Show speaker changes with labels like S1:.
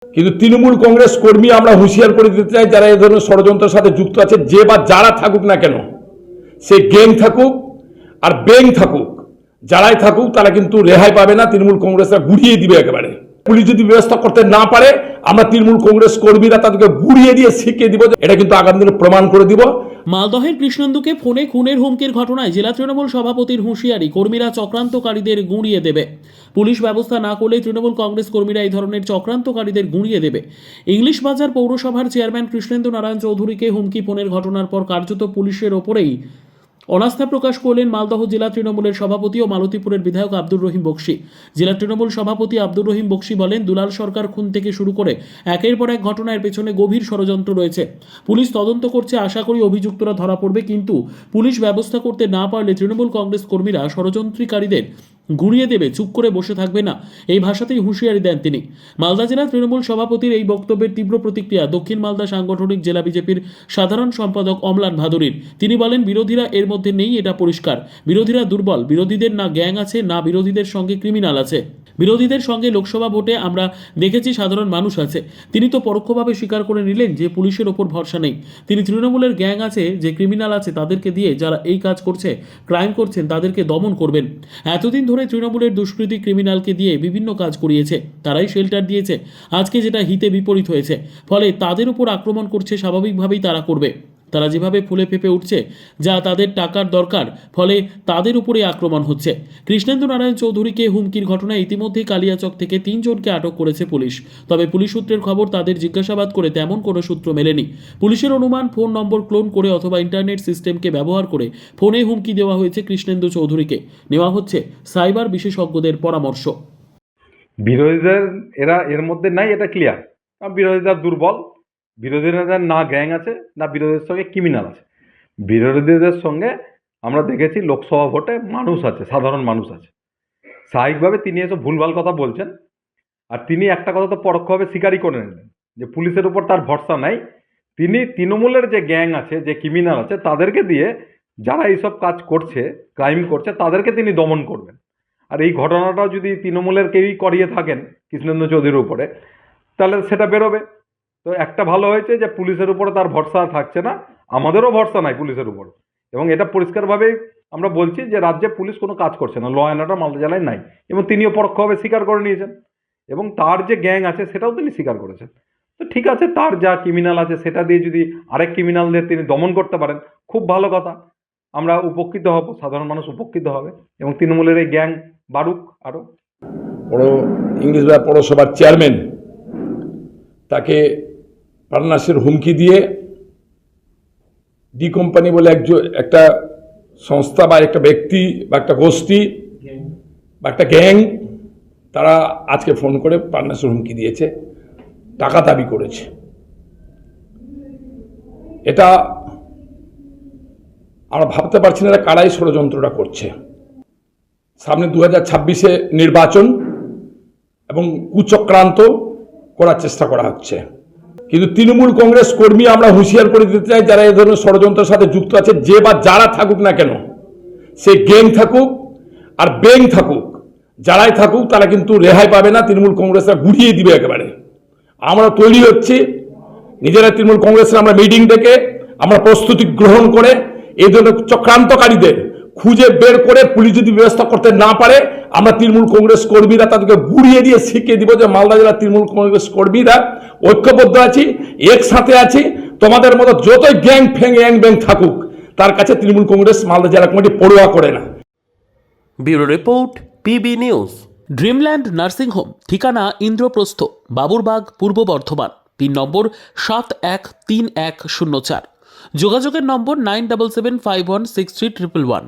S1: কিন্তু তৃণমূল কংগ্রেস কর্মী আমরা হুঁশিয়ার করে দিতে চাই, যারা এই ধরনের ষড়যন্ত্রের সাথে যুক্ত আছে, যে বা যারা থাকুক না কেন, সে গ্যাং থাকুক আর ব্যাং থাকুক, যারাই থাকুক, তারা কিন্তু রেহাই পাবে না। তৃণমূল কংগ্রেসরা গুড়িয়ে দিবে একেবারে। পুলিশ যদি ব্যবস্থা করতে না পারে, আমরা তৃণমূল কংগ্রেস কর্মীরা তাদেরকে গুড়িয়ে দিয়ে শিখিয়ে দিব। এটা কিন্তু আগামী দিনে প্রমাণ করে দিব।
S2: মালদহের কৃষ্ণেন্দুকে ফোনে খুনের হুমকির ঘটনায় জেলা তৃণমূল সভাপতির হুঁশিয়ারি, কর্মীরা চক্রান্তকারীদের গুঁড়িয়ে দেবে। পুলিশ ব্যবস্থা না করলে তৃণমূল কংগ্রেস কর্মীরা এই ধরনের চক্রান্তকারীদের গুঁড়িয়ে দেবে। ইংলিশ বাজার পৌরসভার চেয়ারম্যান কৃষ্ণেন্দু নারায়ণ চৌধুরীকে হুমকি ফোনের ঘটনার পর কার্যত পুলিশের ওপরেই অনাস্থা প্রকাশ করলেন মালদহ জেলা তৃণমূলের সভাপতি ও মালতীপুরের বিধায়ক আব্দুর রহিম বক্সি। জেলা তৃণমূল সভাপতি আব্দুর রহিম বক্সি বলেন, দুলাল সরকার খুন থেকে শুরু করে একের পর এক ঘটনার পেছনে গভীর ষড়যন্ত্র রয়েছে। পুলিশ তদন্ত করছে, আশা করি অভিযুক্তরা ধরা পড়বে, কিন্তু পুলিশ ব্যবস্থা করতে না পারলে তৃণমূল কংগ্রেস কর্মীরা ষড়যন্ত্রকারীদের গুঁড়িয়ে দেবে, চুপ করে বসে থাকবে না, এই ভাষাতেই হুঁশিয়ারি দেন তিনি। মালদা জেলা তৃণমূল সভাপতির এই বক্তব্যের তীব্র প্রতিক্রিয়া দক্ষিণ মালদা সাংগঠনিক জেলা বিজেপির সাধারণ সম্পাদক অমলান ভাদুরীর। তিনি বলেন, বিরোধীরা এর মধ্যে নেই, এটা পরিষ্কার। বিরোধীরা দুর্বল, বিরোধীদের না গ্যাং আছে, না বিরোধীদের সঙ্গে ক্রিমিনাল আছে। বিরোধীদের সঙ্গে লোকসভা ভোটে আমরা দেখেছি সাধারণ মানুষ আছে। তিনি তো পরোক্ষভাবে স্বীকার করে নিলেন যে পুলিশের ওপর ভরসা নেই। তিনি তৃণমূলের গ্যাং আছে, যে ক্রিমিনাল আছে, তাদেরকে দিয়ে যারা এই কাজ করছে, ক্রাইম করছেন, তাদেরকে দমন করবেন। এতদিন ধরে তৃণমূলের দুষ্কৃতী ক্রিমিনালকে দিয়ে বিভিন্ন কাজ করিয়েছে, তারাই শেল্টার দিয়েছে। আজকে যেটা হিতে বিপরীত হয়েছে, ফলে তাদের উপর আক্রমণ করছে, স্বাভাবিকভাবেই তারা করবে। তারা যেভাবে ফুলে ফেপে উঠছে, যা তাদের টাকার দরকার, ফলে তাদের উপরে আক্রমণ হচ্ছে। কৃষ্ণেন্দু নারায়ণ চৌধুরীকে হুমকির ঘটনায় ইতিমধ্যেই কালিয়াচক থেকে 3 জনকে আটক করেছে পুলিশ। তবে পুলিশ সূত্রের খবর, তাদের জিজ্ঞাসাবাদ করে তেমন কোনো সূত্র মেলেনি। পুলিশের অনুমান, ফোন নম্বর ক্লোন করে অথবা ইন্টারনেট সিস্টেমকে ব্যবহার করে ফোনে হুমকি দেওয়া হয়েছে কৃষ্ণেন্দু চৌধুরীকে। নেওয়া হচ্ছে সাইবার বিশেষজ্ঞদের পরামর্শ।
S3: বিরোধীদের এর মধ্যে নাই, এটা ক্লিয়ার। বিরোধীরা দুর্বল, বিরোধীদের না গ্যাং আছে, না বিরোধীদের সঙ্গে ক্রিমিনাল আছে। বিরোধীদের সঙ্গে আমরা দেখেছি লোকসভা ভোটে মানুষ আছে, সাধারণ মানুষ আছে। স্বাভাবিকভাবে তিনি এসব ভুলভাল কথা বলছেন। আর তিনি একটা কথা তো পরোক্ষভাবে স্বীকারই করে নিলেন যে পুলিশের উপর তার ভরসা নাই। তিনি তৃণমূলের যে গ্যাং আছে, যে ক্রিমিনাল আছে, তাদেরকে দিয়ে যারা এইসব কাজ করছে, ক্রাইম করছে, তাদেরকে তিনি দমন করবেন। আর এই ঘটনাটাও যদি তৃণমূলের কেউই করিয়ে থাকেন কৃষ্ণেন্দু চৌধুরীর উপরে, তাহলে সেটা বেরোবে। তো একটা ভালো হয়েছে যে পুলিশের উপরে তার ভরসা থাকছে না, আমাদেরও ভরসা নাই পুলিশের উপর। এবং এটা পরিষ্কারভাবেই আমরা বলছি যে রাজ্যে পুলিশ কোনো কাজ করছে না, ল অ্যান্ড অর্ডার মালদা জেলায় নাই। এবং তিনিও পরোক্ষভাবে স্বীকার করে নিয়েছেন, এবং তার যে গ্যাং আছে সেটাও তিনি স্বীকার করেছেন। তো ঠিক আছে, তার যা ক্রিমিনাল আছে সেটা দিয়ে যদি আরেক ক্রিমিনালদের তিনি দমন করতে পারেন, খুব ভালো কথা। আমরা উপকৃত হব, সাধারণ মানুষ উপকৃত হবে, এবং তৃণমূলের এই গ্যাং বাড়ুক আরও।
S1: ইংলিশ বাজার পৌরসভার চেয়ারম্যান তাকে প্রাণনাশের হুমকি দিয়ে ডি কোম্পানি বলে একটা সংস্থা বা একটা ব্যক্তি বা একটা গোষ্ঠী বা একটা গ্যাং, তারা আজকে ফোন করে প্রাণনাশের হুমকি দিয়েছে, টাকা দাবি করেছে। এটা আমরা ভাবতে পারছি না কারাই ষড়যন্ত্রটা করছে। সামনে 2026-এ নির্বাচন এবং কুচক্রান্ত করার চেষ্টা করা হচ্ছে। কিন্তু তৃণমূল কংগ্রেস কর্মী আমরা হুঁশিয়ার করে দিতে চাই, যারা এই ধরনের ষড়যন্ত্রের সাথে যুক্ত আছে, যে বা যারা থাকুক না কেন, সে গ্যাং থাকুক আর ব্যাং থাকুক, যারাই থাকুক, তারা কিন্তু রেহাই পাবে না। তৃণমূল কংগ্রেসরা গুড়িয়ে দিবে একেবারে। আমরা তৈরি হচ্ছি, নিজেরা তৃণমূল কংগ্রেসের আমরা মিটিং ডেকে আমরা প্রস্তুতি গ্রহণ করে এই ধরনের চক্রান্তকারীদের খুঁজে বের করে পুলিশ যদি ব্যবস্থা করতে না পারে, আমরা তৃণমূল কংগ্রেস কর্মীরা তাদেরকে গুড়িয়ে দিয়ে শিখিয়ে দিব যে মালদা জেলার তৃণমূল কংগ্রেস কর্মীরা ঐক্যবদ্ধ আছি, একসাথে আছি। তোমাদের মতো যতই গ্যাং ফ্যাং গ্যাং ব্যাং থাকুক, তার কাছে তৃণমূল কংগ্রেস মালদা জেলা কমিটি পড়ুয়া করে না।
S4: Bureau report, PB news.
S2: Dreamland nursing home, ঠিকানা ইন্দ্রপ্রস্থ, বাবুরবাগ, পূর্ব বর্ধমান। পিন নম্বর 713104। যোগাযোগের নম্বর 9775163111।